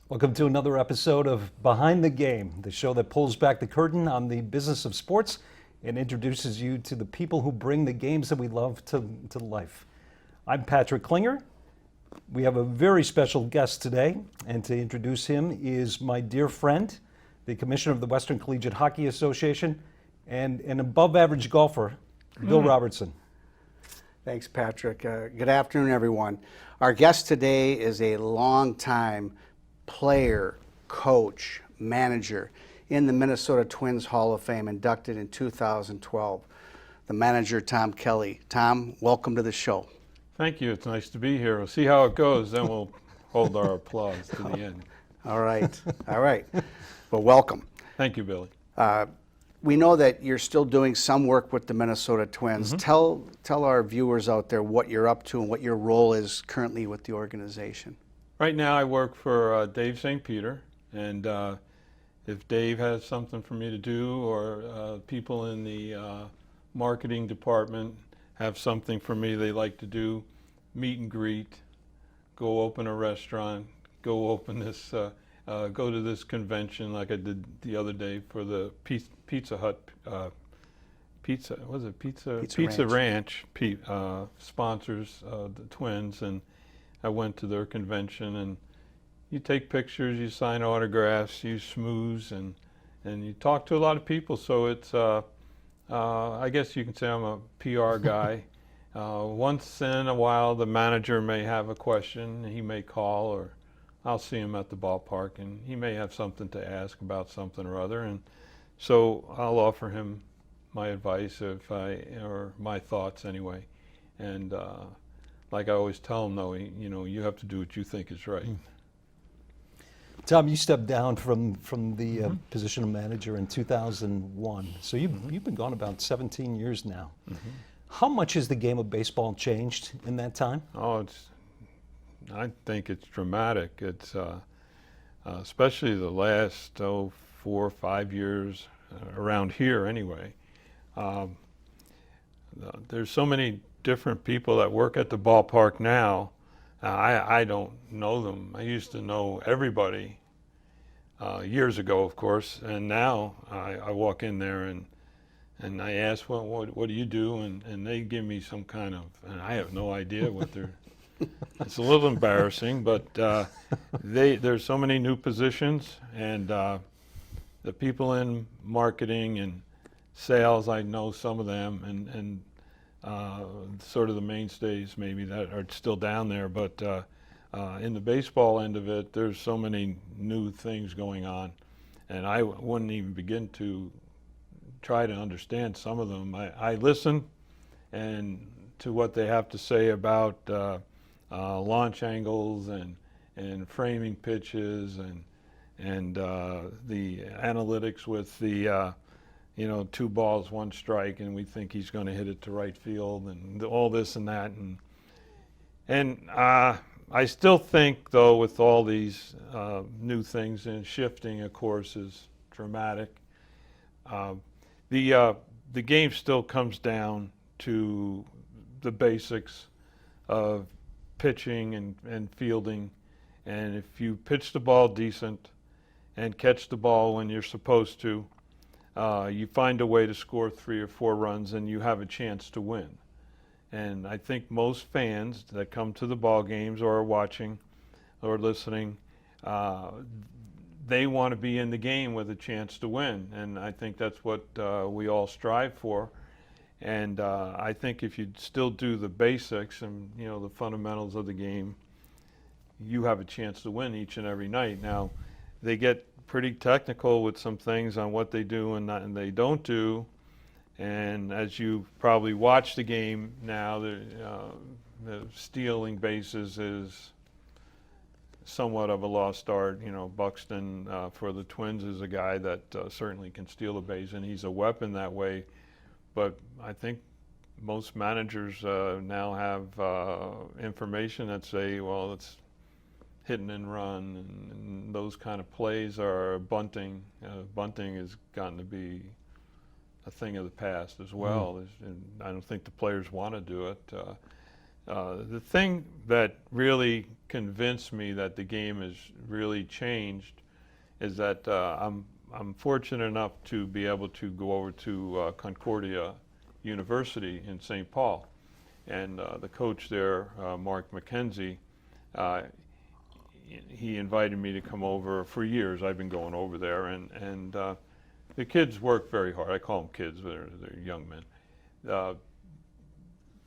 Welcome to another episode of Behind the Game, the show that pulls back the curtain on the business of sports and introduces you to the people who bring the games that we love to life. I'm Patrick Klinger. We have a very special guest today, and to introduce him is my dear friend, the Commissioner of the Western Collegiate Hockey Association, and an above-average golfer, Bill Robertson. Thanks, Patrick. Good afternoon, everyone. Our guest today is a longtime player, coach, manager in the Minnesota Twins Hall of Fame, inducted in 2012, the manager, Tom Kelly. Tom, welcome to the show. Thank you. It's nice to be here. We'll see how it goes, then we'll hold our applause to the end. All right. All right. Well, welcome. Thank you, Billy. We know that you're still doing some work with the Minnesota Twins. Tell our viewers out there what you're up to and what your role is currently with the organization. Right now I work for Dave St. Peter, and if Dave has something for me to do, or people in the marketing department have something for me they like to do, meet and greet, go open a restaurant, go open this, go to this convention like I did the other day for the Pizza Hut, Pizza Ranch sponsors the Twins, and I went to their convention, and you take pictures, you sign autographs, you schmooze, and you talk to a lot of people. So it's, I guess you can say I'm a PR guy. Once in a while, the manager may have a question, he may call, or I'll see him at the ballpark, and he may have something to ask about something or other, and so I'll offer him my advice or my thoughts anyway. And like I always tell him, though, you have to do what you think is right. Tom, you stepped down from the position of manager in 2001, so you've been gone about 17 years now. How much has the game of baseball changed in that time? Oh, I think it's dramatic. It's especially the last 4 or 5 years around here anyway. There's so many different people that work at the ballpark now. I don't know them. I used to know everybody years ago, of course, and now I walk in there and I ask, well, what do you do? And they give me some kind of, and I have no idea what they're, it's a little embarrassing, but there's so many new positions, and the people in marketing and sales, I know some of them, and sort of the mainstays maybe that are still down there, but in the baseball end of it, there's so many new things going on, and I wouldn't even begin to try to understand some of them. I listen and to what they have to say about launch angles and framing pitches and the analytics with the 2 balls, 1 strike, and we think he's going to hit it to right field, and all this and that, and I still think, though, with all these new things, and shifting, of course, is dramatic. The game still comes down to the basics of pitching and fielding, and if you pitch the ball decent and catch the ball when you're supposed to, you find a way to score 3 or 4 runs, and you have a chance to win. And I think most fans that come to the ball games or are watching or listening, they want to be in the game with a chance to win. And I think that's what we all strive for. And I think if you still do the basics and the fundamentals of the game, you have a chance to win each and every night. Now, they get pretty technical with some things on what they do and they don't do. And as you probably watch the game now, the stealing bases is somewhat of a lost art. Buxton for the Twins is a guy that certainly can steal a base, and he's a weapon that way. But I think most managers now have information that say, well, it's hit and run, and those kind of plays are bunting. Bunting has gotten to be a thing of the past as well. And I don't think the players want to do it. The thing that really convinced me that the game has really changed is that I'm fortunate enough to be able to go over to Concordia University in St. Paul, and the coach there, Mark McKenzie, he invited me to come over. For years I've been going over there, and the kids work very hard. I call them kids, but they're young men.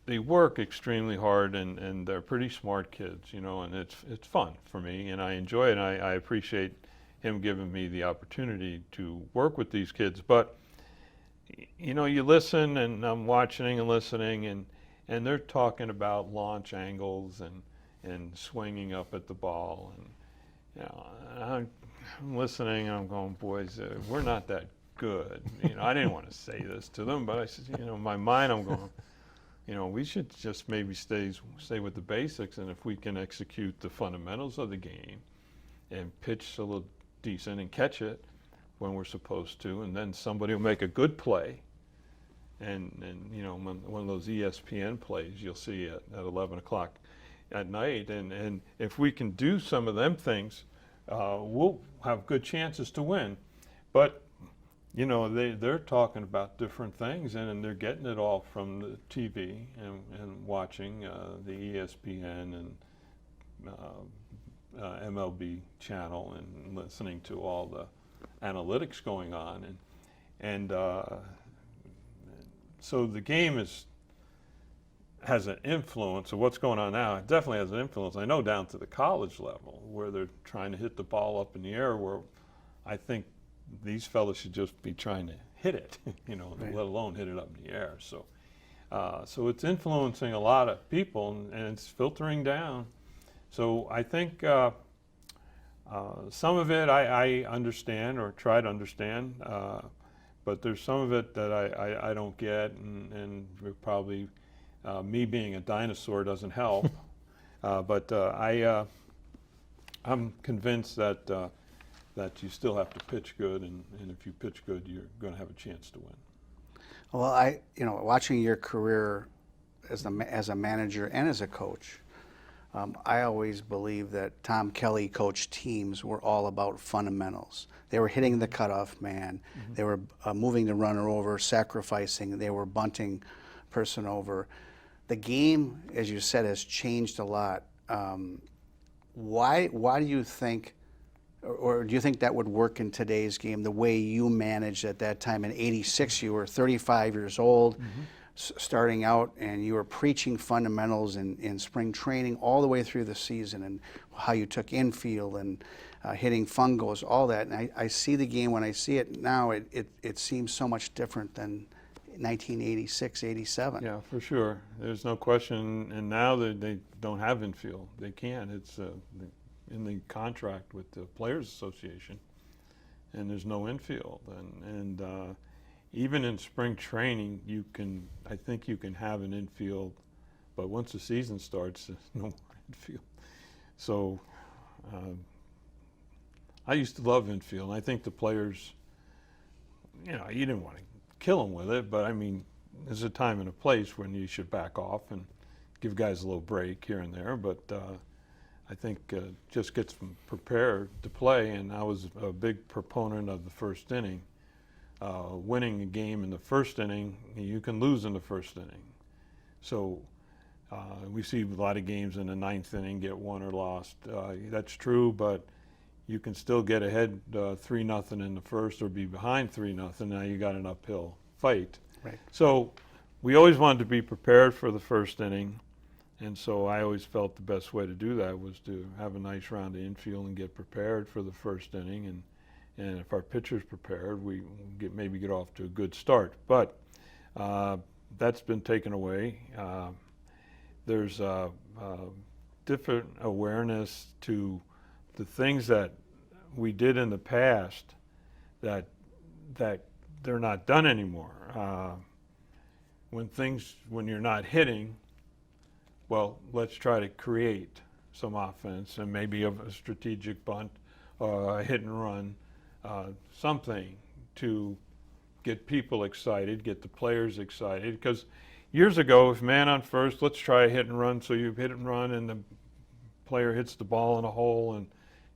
They work extremely hard, and they're pretty smart kids, you know, and it's fun for me, and I enjoy it, and I appreciate him giving me the opportunity to work with these kids. But you know, you listen, and I'm watching and listening, and they're talking about launch angles and swinging up at the ball, and you know, I'm listening, and I'm going, boys, we're not that good. You know, I didn't want to say this to them, but I said, you know, in my mind, I'm going, you know, we should just maybe stay with the basics, and if we can execute the fundamentals of the game and pitch a little decent and catch it when we're supposed to, and then somebody will make a good play, and you know, one of those ESPN plays you'll see at 11 o'clock at night, and if we can do some of them things, we'll have good chances to win. But you know, they're talking about different things, and they're getting it all from the TV and watching the ESPN and MLB channel and listening to all the analytics going on, and so the game has an influence of what's going on now. It definitely has an influence, I know, down to the college level, where they're trying to hit the ball up in the air, where I think these fellas should just be trying to hit it, you know, right, let alone hit it up in the air. So so it's influencing a lot of people, and it's filtering down. So I think some of it I understand, or try to understand, but there's some of it that I don't get, and probably me being a dinosaur doesn't help. But I'm convinced that you still have to pitch good, and if you pitch good, you're going to have a chance to win. Well, you know, watching your career as a manager and as a coach, I always believed that Tom Kelly coached teams were all about fundamentals. They were hitting the cutoff man. Mm-hmm. They were moving the runner over, sacrificing. They were bunting person over. The game, as you said, has changed a lot. Why do you think, or do you think that would work in today's game, the way you managed at that time? In '86, you were 35 years old, mm-hmm, starting out, and you were preaching fundamentals in spring training all the way through the season, and how you took infield and hitting fungos, all that. And I see the game, when I see it now, it seems so much different than 1986, 87. Yeah, for sure. There's no question. And now they don't have infield. They can't. It's in the contract with the Players Association, and there's no infield. And even in spring training, I think you can have an infield, but once the season starts, there's no more infield. So I used to love infield, and I think the players, you know, you didn't want to kill them with it, but I mean, there's a time and a place when you should back off and give guys a little break here and there, but I think just gets them prepared to play, and I was a big proponent of the first inning. Winning a game in the first inning, you can lose in the first inning. So we see a lot of games in the ninth inning get won or lost. That's true, but you can still get ahead 3-0 in the first, or be behind 3-0. Now you got an uphill fight. Right. So we always wanted to be prepared for the first inning, and so I always felt the best way to do that was to have a nice round of infield and get prepared for the first inning, and if our pitcher's prepared, we maybe get off to a good start. But that's been taken away. There's a different awareness to the things that we did in the past that they're not done anymore. When you're not hitting, well, let's try to create some offense, and maybe a strategic bunt, a hit and run, something to get people excited, get the players excited. Because years ago, if man on first, let's try a hit and run, so you hit and run, and the player hits the ball in a hole and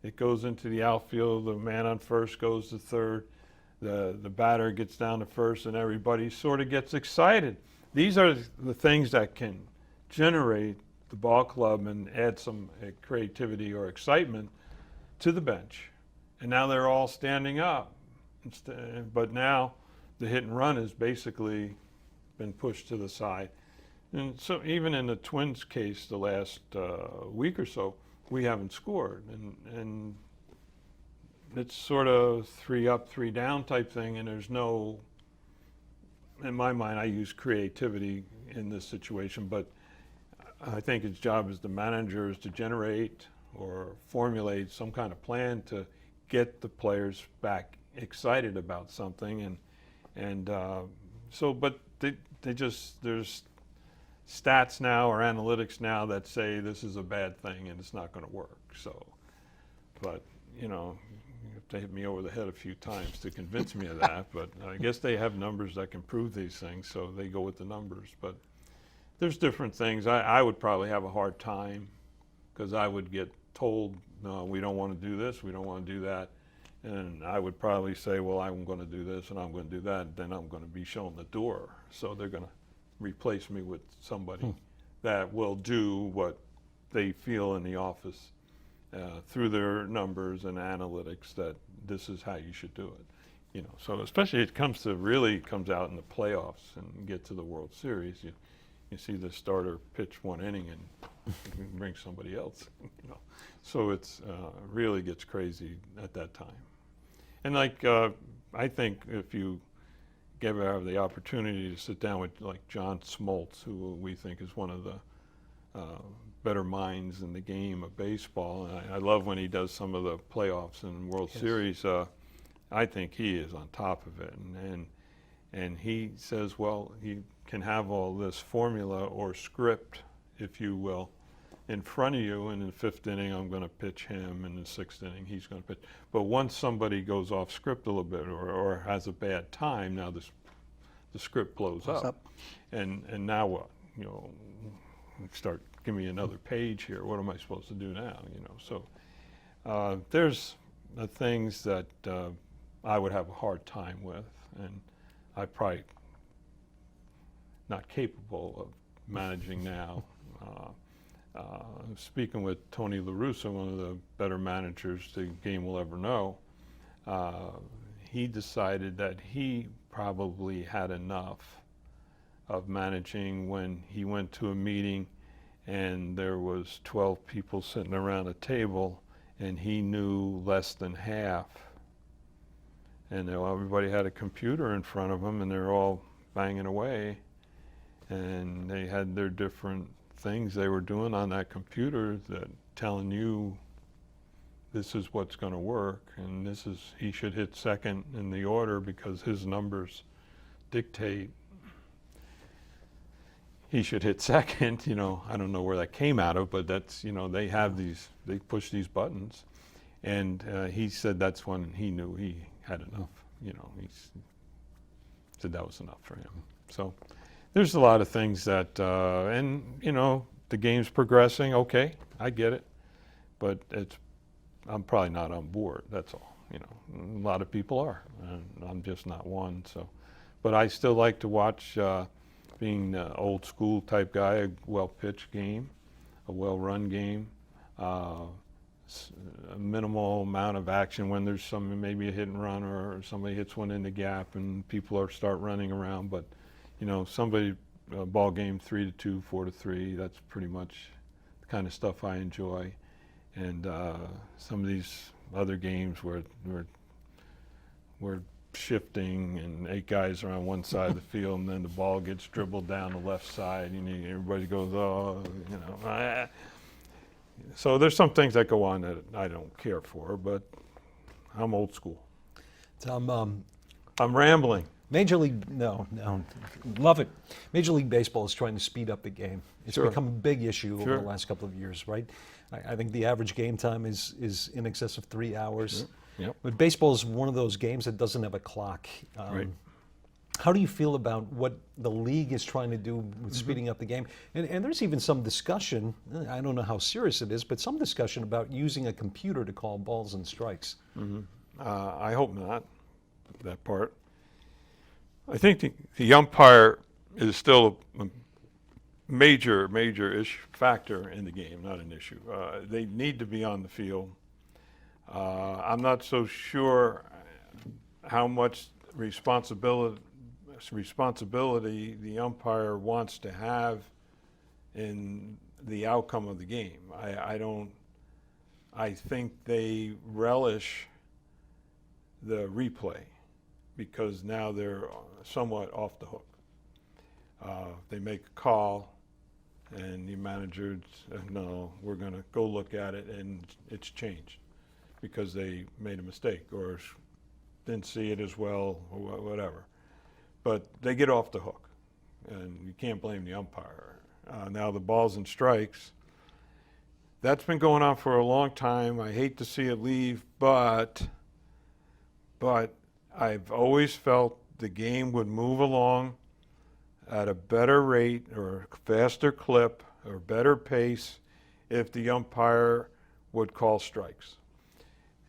it goes into the outfield, the man on first goes to third, the batter gets down to first, and everybody sort of gets excited. These are the things that can generate the ball club and add some creativity or excitement to the bench. And now they're all standing up. But now the hit and run has basically been pushed to the side. And so even in the Twins case the last week or so, we haven't scored. And it's sort of 3 up, 3 down type thing, and there's no, in my mind, I use creativity in this situation, but I think his job as the manager is to generate or formulate some kind of plan to get the players back excited about something, but they just, there's stats now or analytics now that say this is a bad thing and it's not going to work. So, but you know, you have to hit me over the head a few times to convince me of that. But I guess they have numbers that can prove these things, so they go with the numbers. But there's different things. I would probably have a hard time because I would get told, no, we don't want to do this, we don't want to do that. And I would probably say, well, I'm going to do this and I'm going to do that, and then I'm going to be shown the door. So they're going to replace me with somebody that will do what they feel in the office through their numbers and analytics that this is how you should do it. You know, so especially it comes out in the playoffs and get to the World Series. You see the starter pitch 1 inning and bring somebody else. You know, so it's really gets crazy at that time. And like I think if you ever have the opportunity to sit down with like John Smoltz, who we think is one of the better minds in the game of baseball, and I love when he does some of the playoffs and World Series. I think he is on top of it, and he says, well, he can have all this formula or script, if you will, in front of you, and in the 5th inning I'm going to pitch him, and in the 6th inning he's going to pitch. But once somebody goes off script a little bit or has a bad time, now the script blows up. And now what? You know, start, give me another page here. What am I supposed to do now? You know, so there's things that I would have a hard time with, and I probably not capable of managing now. Speaking with Tony Larussa, one of the better managers the game will ever know, he decided that he probably had enough of managing when he went to a meeting and there was 12 people sitting around a table and he knew less than half. And everybody had a computer in front of them and they're all banging away, and they had their different things they were doing on that computer that telling you this is what's going to work, and this is, he should hit second in the order because his numbers dictate he should hit second. You know, I don't know where that came out of, but that's, you know, they have these, they push these buttons, and he said that's when he knew he had enough. You know, he said that was enough for him. So there's a lot of things that, and you know, the game's progressing. Okay, I get it, but I'm probably not on board. That's all. You know, a lot of people are, and I'm just not one. So, but I still like to watch. Being an old school type guy, a well-pitched game, a well-run game, a minimal amount of action when there's some, maybe a hit and run or somebody hits one in the gap and people start running around. But you know, ball game 3-2, 4-3. That's pretty much the kind of stuff I enjoy. And some of these other games where we're shifting and 8 guys are on one side of the field and then the ball gets dribbled down the left side and everybody goes, oh, you know. So there's some things that go on that I don't care for, but I'm old school. Tom, I'm rambling. Major League, no, love it. Major League Baseball is trying to speed up the game. It's Sure. become a big issue over Sure. the last couple of years, right? I think the average game time is in excess of 3 hours. Sure. Yep. But baseball is one of those games that doesn't have a clock. Right. How do you feel about what the league is trying to do with speeding up the game? And there's even some discussion, I don't know how serious it is, but some discussion about using a computer to call balls and strikes. I hope not, that part. I think the umpire is still a major factor in the game, not an issue. They need to be on the field. I'm not so sure how much responsibility the umpire wants to have in the outcome of the game. I think they relish the replay because now they're somewhat off the hook. They make a call and the manager, no, we're going to go look at it, and it's changed because they made a mistake or didn't see it as well or whatever. But they get off the hook, and you can't blame the umpire. Now the balls and strikes, that's been going on for a long time. I hate to see it leave, but I've always felt the game would move along at a better rate or a faster clip or better pace if the umpire would call strikes.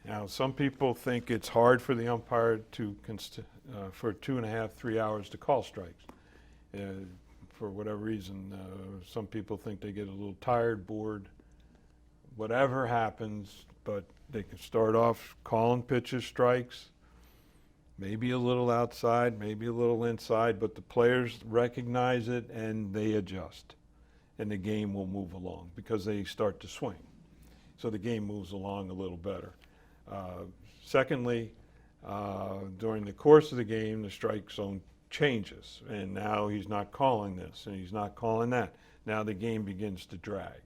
Now, some people think it's hard for the umpire to for 2.5, 3 hours to call strikes. For whatever reason, some people think they get a little tired, bored, whatever happens, but they can start off calling pitches strikes, maybe a little outside, maybe a little inside, but the players recognize it and they adjust, and the game will move along because they start to swing. So the game moves along a little better. Secondly, during the course of the game, the strike zone changes, and now he's not calling this and he's not calling that. Now the game begins to drag.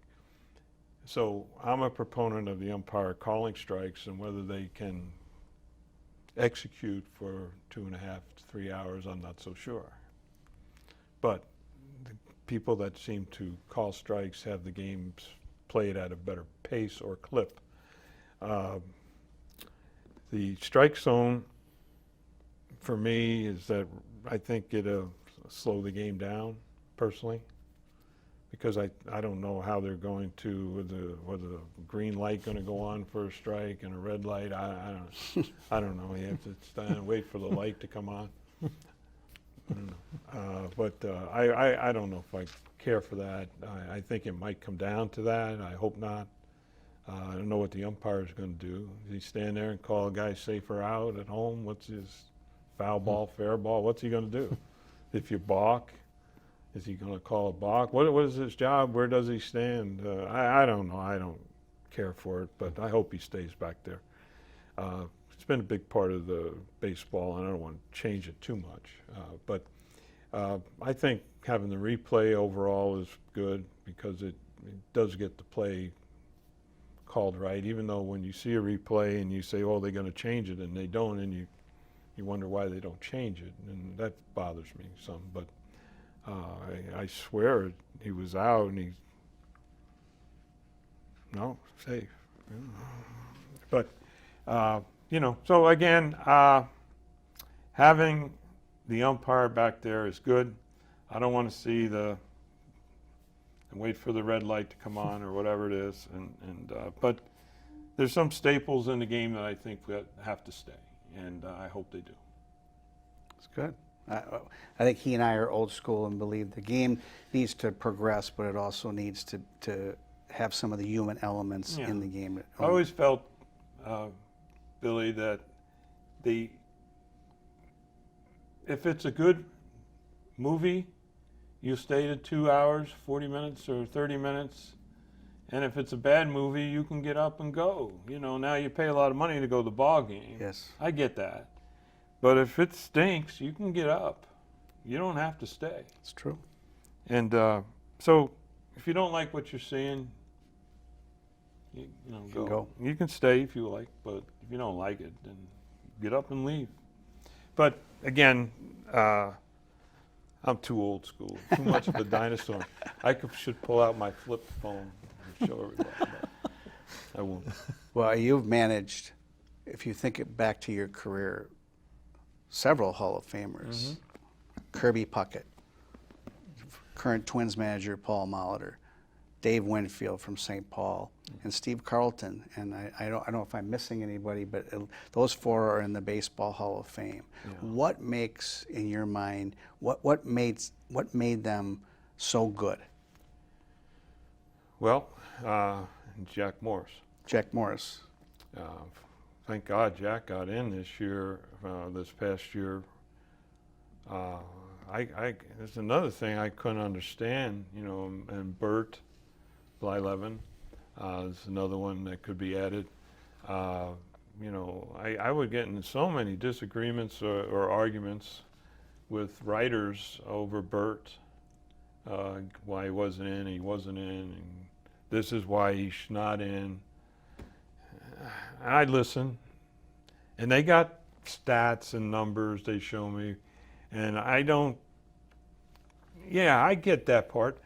So I'm a proponent of the umpire calling strikes, and whether they can execute for 2.5 to 3 hours, I'm not so sure. But the people that seem to call strikes have the games played at a better pace or clip. The strike zone, for me, is that I think it'll slow the game down, personally, because I don't know how they're going to, whether the green light going to go on for a strike and a red light. I don't know. You have to stand and wait for the light to come on. I don't know. I don't know if I care for that. I think it might come down to that. I hope not. I don't know what the umpire is going to do. Does he stand there and call a guy safer out at home? What's his foul ball, fair ball? What's he going to do? If you balk, is he going to call a balk? What is his job? Where does he stand? I don't know. I don't care for it, but I hope he stays back there. It's been a big part of the baseball, and I don't want to change it too much. But I think having the replay overall is good because it does get the play called right, even though when you see a replay and you say, oh, they're going to change it, and they don't, and you wonder why they don't change it, and that bothers me some. But I swear he was out, and safe. But, so again, having the umpire back there is good. I don't want to see and wait for the red light to come on or whatever it is. But there's some staples in the game that I think that have to stay, and I hope they do. It's good. I think he and I are old school and believe the game needs to progress, but it also needs to have some of the human elements in the game. I always felt, Billy, that if it's a good movie, you stay to 2 hours, 40 minutes, or 30 minutes. And if it's a bad movie, you can get up and go. Now you pay a lot of money to go to the ball game. Yes. I get that. But if it stinks, you can get up. You don't have to stay. It's true. And so if you don't like what you're seeing, go. You can stay if you like, but if you don't like it, then get up and leave. But again, I'm too old school, too much of a dinosaur. I should pull out my flip phone and show everybody. But I won't. Well, you've managed, if you think it back to your career, several Hall of Famers. Kirby Puckett, current Twins manager Paul Molitor, Dave Winfield from St. Paul, and Steve Carlton. And I don't know if I'm missing anybody, but those four are in the Baseball Hall of Fame. Yeah. What makes, in your mind, what made them so good? Well, Jack Morris. Jack Morris. Thank God Jack got in this year, this past year. There's another thing I couldn't understand, you know, and Bert Blyleven is another one that could be added. You know, I would get in so many disagreements or arguments with writers over Bert, why he wasn't in, and this is why he's not in. I listen, and they got stats and numbers they show me, and I don't, yeah, I get that part,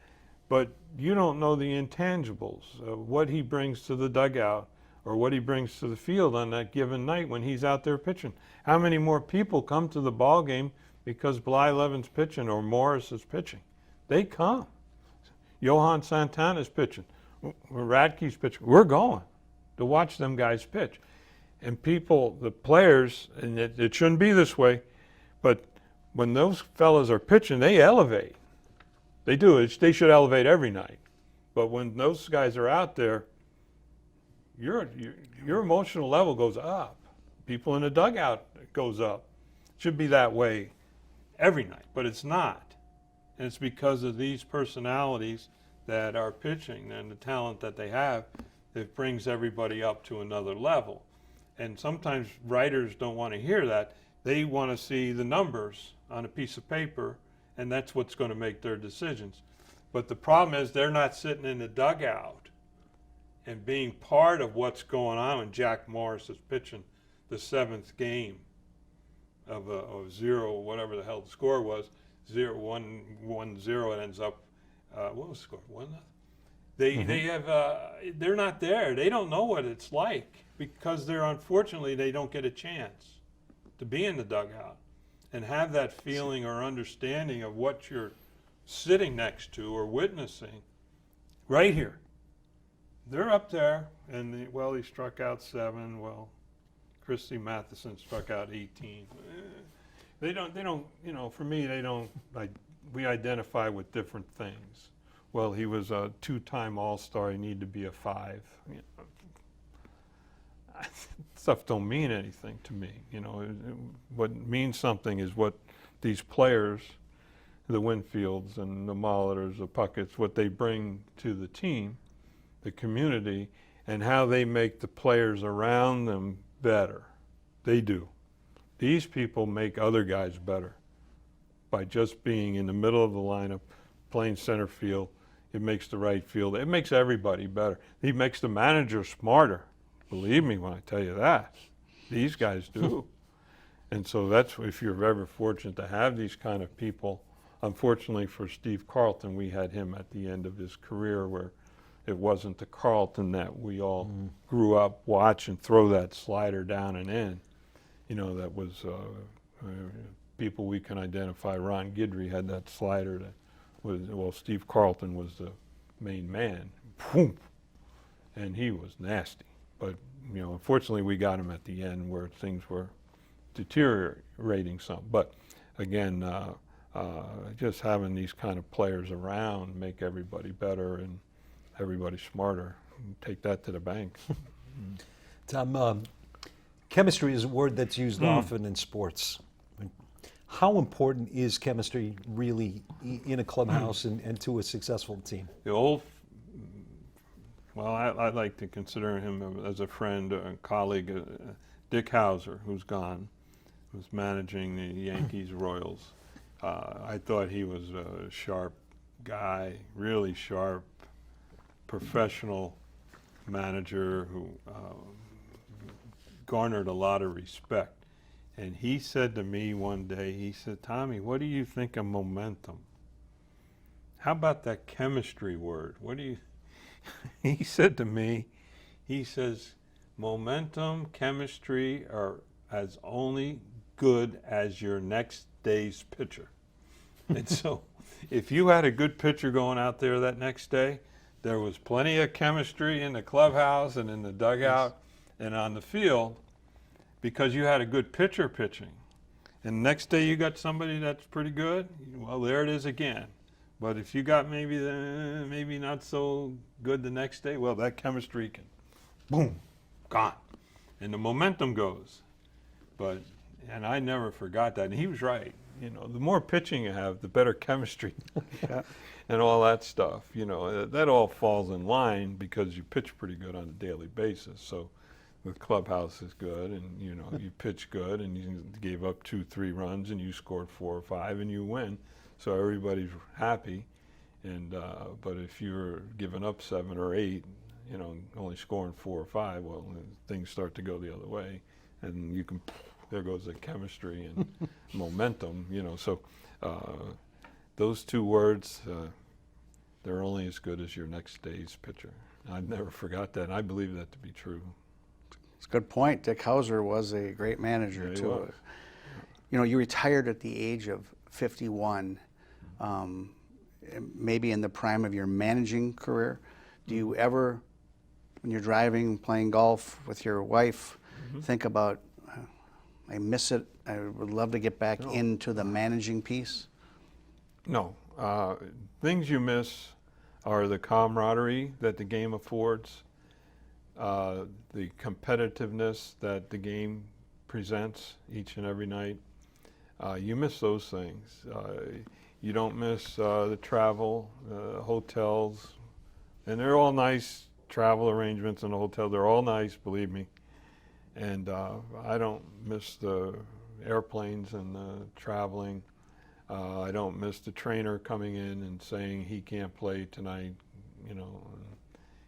but you don't know the intangibles, what he brings to the dugout or what he brings to the field on that given night when he's out there pitching. How many more people come to the ball game because Blyleven's pitching or Morris is pitching? They come. Johan Santana's pitching, Radke's pitching. We're going to watch them guys pitch. And people, the players, and it shouldn't be this way, but when those fellas are pitching, they elevate. They do. They should elevate every night. But when those guys are out there, your emotional level goes up. People in the dugout, it goes up. It should be that way every night, but it's not. And it's because of these personalities that are pitching and the talent that they have that brings everybody up to another level. And sometimes writers don't want to hear that. They want to see the numbers on a piece of paper, and that's what's going to make their decisions. But the problem is they're not sitting in the dugout and being part of what's going on when Jack Morris is pitching the 7th game of zero, whatever the hell the score was, 1-0, it ends up, what was the score, 1-0? They have, they're not there. They don't know what it's like because unfortunately, they don't get a chance to be in the dugout and have that feeling or understanding of what you're sitting next to or witnessing right here. They're up there, and he struck out 7. Well, Christy Matheson struck out 18. They don't, you know, for me, they don't, we identify with different things. Well, he was a 2-time All-Star, he needed to be a 5. You know, stuff don't mean anything to me. You know, what means something is what these players, the Winfields and the Molitors, the Pucketts, what they bring to the team, the community, and how they make the players around them better. They do. These people make other guys better by just being in the middle of the lineup, playing center field. It makes the right field. It makes everybody better. He makes the manager smarter. Believe me when I tell you that. These guys do. And so that's, if you're ever fortunate to have these kind of people. Unfortunately for Steve Carlton, we had him at the end of his career where it wasn't the Carlton that we all grew up watching throw that slider down and in. You know, that was people we can identify. Ron Guidry had that slider that was, well, Steve Carlton was the main man. Boom. And he was nasty. But, you know, unfortunately we got him at the end where things were deteriorating some. But again, just having these kind of players around make everybody better and everybody smarter. Take that to the bank. Tom, chemistry is a word that's used often in sports. How important is chemistry really in a clubhouse and to a successful team? The old, well, I like to consider him as a friend, a colleague, Dick Hauser, who's gone, who's managing the Yankees Royals. I thought he was a sharp guy, really sharp, professional manager who garnered a lot of respect. And he said to me one day, he said, "Tommy, what do you think of momentum? How about that chemistry word? What do you," he said to me, he says, "Momentum, chemistry are as only good as your next day's pitcher." And so if you had a good pitcher going out there that next day, there was plenty of chemistry in the clubhouse and in the dugout and on the field because you had a good pitcher pitching. And the next day you got somebody that's pretty good, well, there it is again. But if you got maybe not so good the next day, well, that chemistry can, boom, gone. And the momentum goes. And I never forgot that. And he was right. You know, the more pitching you have, the better chemistry and all that stuff. You know, that all falls in line because you pitch pretty good on a daily basis. So the clubhouse is good, and you know you pitch good, and you gave up 2-3 runs, and you scored 4 or 5, and you win. So everybody's happy. And but if you're giving up 7 or 8, you know, only scoring 4 or 5, well, things start to go the other way, and you can. There goes the chemistry and momentum, you know. So those 2 words, they're only as good as your next day's pitcher. I've never forgot that, and I believe that to be true. It's a good point. Dick Hauser was a great manager, Yeah, he too. was. You know, you retired at the age of 51, maybe in the prime of your managing career. Do you ever, when you're driving, playing golf with your wife, think about, I miss it, I would love to get back into the managing piece? No. Things you miss are the camaraderie that the game affords, the competitiveness that the game presents each and every night. You miss those things. You don't miss the travel, hotels, and they're all nice travel arrangements in the hotel. They're all nice, believe me. And I don't miss the airplanes and the traveling. I don't miss the trainer coming in and saying he can't play tonight, you know,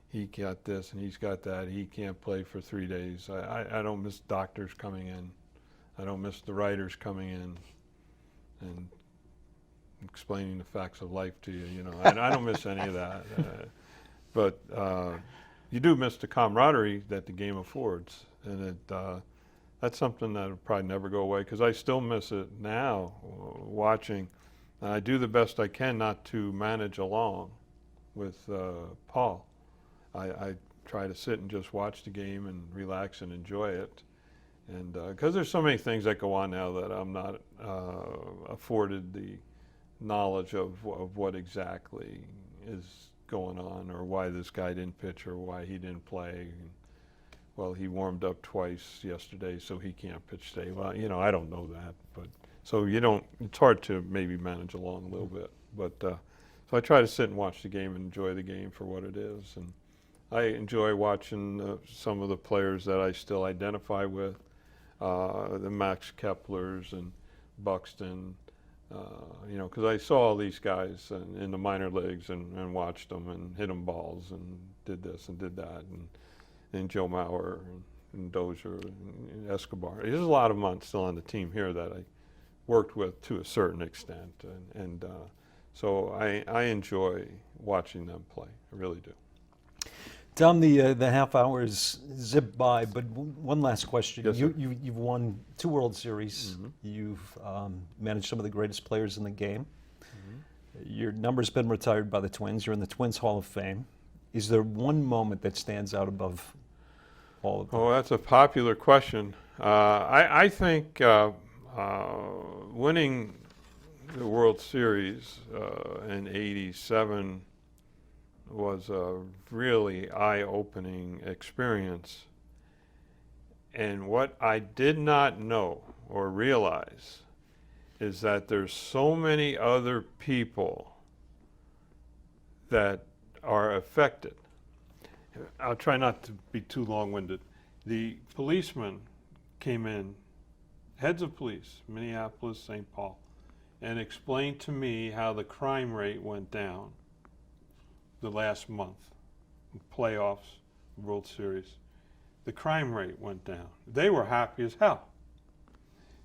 he got this and he's got that, he can't play for 3 days. I don't miss doctors coming in. I don't miss the writers coming in and explaining the facts of life to you, you know. I don't miss any of that. But you do miss the camaraderie that the game affords. And that's something that will probably never go away because I still miss it now watching. And I do the best I can not to manage along with Paul. I try to sit and just watch the game and relax and enjoy it. And because there's so many things that go on now that I'm not afforded the knowledge of what exactly is going on or why this guy didn't pitch or why he didn't play. Well, he warmed up twice yesterday, so he can't pitch today. Well, you know, I don't know that, but so you don't. It's hard to maybe manage along a little bit, but so I try to sit and watch the game and enjoy the game for what it is, and I enjoy watching some of the players that I still identify with, the Max Keplers and Buxton, you know, because I saw all these guys in the minor leagues and watched them and hit them balls and did this and did that and Joe Mauer and Dozier and Escobar. There's a lot of them still on the team here that I worked with to a certain extent, and so I enjoy watching them play. I really do. Tom, the half hours zip by, but one last question. Yes, sir. You've won 2 World Series. You've managed some of the greatest players in the game. Your number's been retired by the Twins. You're in the Twins Hall of Fame. Is there one moment that stands out above all of them? Oh, that's a popular question. I think winning the World Series in '87 was a really eye-opening experience. And what I did not know or realize is that there's so many other people that are affected. I'll try not to be too long-winded. The policemen came in, heads of police, Minneapolis, St. Paul, and explained to me how the crime rate went down the last month, playoffs, World Series. The crime rate went down. They were happy as hell.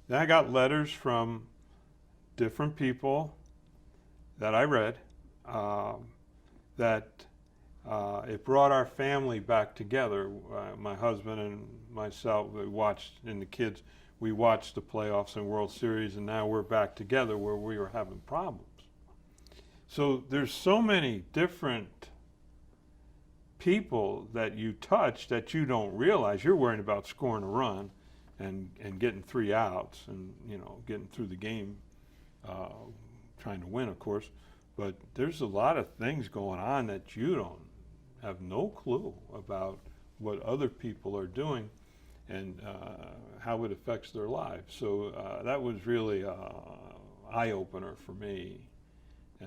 Then I got letters from different people that I read that it brought our family back together. My husband and myself, we watched, and the kids, we watched the playoffs and World Series, and now we're back together where we were having problems. So there's so many different people that you touch that you don't realize. You're worrying about scoring a run and getting 3 outs and, you know, getting through the game, trying to win, of course. But there's a lot of things going on that you don't have no clue about what other people are doing and how it affects their lives. So that was really an eye-opener for me,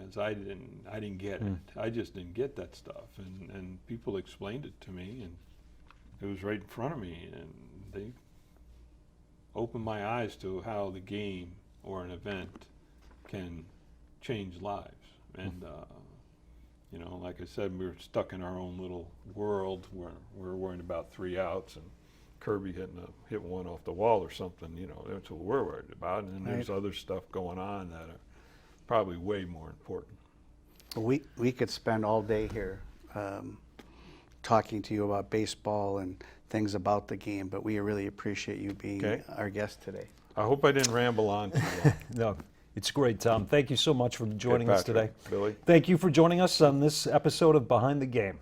as I didn't get it. I just didn't get that stuff, and people explained it to me, and it was right in front of me, and they opened my eyes to how the game or an event can change lives. And you know, like I said, we were stuck in our own little world where we're worrying about 3 outs and Kirby hit one off the wall or something. You know, that's what we're worried about. And then there's other stuff going on that are probably way more important. We could spend all day here talking to you about baseball and things about the game, but we really appreciate you being our guest today. I hope I didn't ramble on too long. No, it's great, Tom. Thank you so much for joining us today. Billy. Thank you for joining us on this episode of Behind the Game.